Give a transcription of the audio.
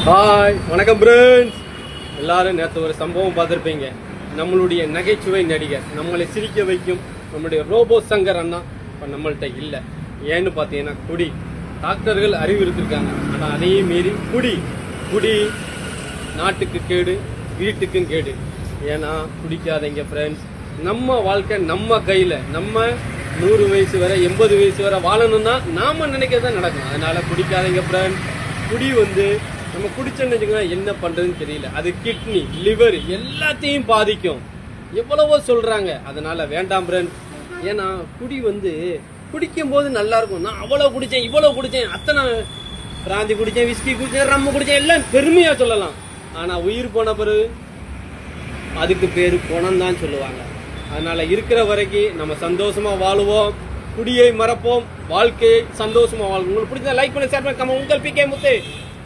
Hi வணக்கம் friends. எல்லாரும் நேற்று ஒரு சம்பவம் பார்த்துருப்பீங்க. நம்மளுடைய நகைச்சுவை நடிகர், நம்மளை சிரிக்க வைக்கும் நம்மளுடைய ரோபோ சங்கர் அண்ணா இப்போ நம்மள்கிட்ட இல்லை. ஏன்னு பார்த்தீங்கன்னா குடி. டாக்டர்கள் அறிவுறுத்திருக்காங்க, ஆனால் அதையும் மீறி குடி நாட்டுக்கு கேடு, வீட்டுக்கும் கேடு. ஏன்னா குடிக்காதீங்க ஃப்ரெண்ட்ஸ். நம்ம வாழ்க்கை நம்ம கையில். நம்ம 100 வயசு வரை 80 வயசு வரை வாழணும்னா நாம நினைக்கிறதான் நடக்கும். அதனால குடிக்காதீங்க ஃப்ரெண்ட்ஸ். குடி நம்ம குடிச்சோன்னு வச்சுக்கோங்க, என்ன பண்றதுன்னு தெரியல. அது கிட்னி, லிவர் எல்லாத்தையும் பாதிக்கும். எவ்வளவோ சொல்றாங்க. அதனால வேண்டாம் ஃப்ரெண்ட்ஸ். ஏன்னா குடி குடிக்கும் போது நல்லா இருக்கும். நான் அவ்வளவு குடிச்சேன், இவ்வளவு குடிச்சேன், அத்தனை பிராந்தி குடிச்சேன், விஸ்கி குடிச்சேன், ரம்மு குடிச்சேன், எல்லாம் பெருமையா சொல்லலாம். ஆனா உயிர் போன பிறகு அதுக்கு பேரு குணம் தான் சொல்லுவாங்க. அதனால இருக்கிற வரைக்கும் நம்ம சந்தோஷமா வாழுவோம், குடியை மறப்போம், வாழ்க்கையை சந்தோஷமா வாழ்வோம். உங்களுக்கு பிடிச்ச லைக் பண்ணி ஷேர் பண்ணி உங்கள் PK முத்து.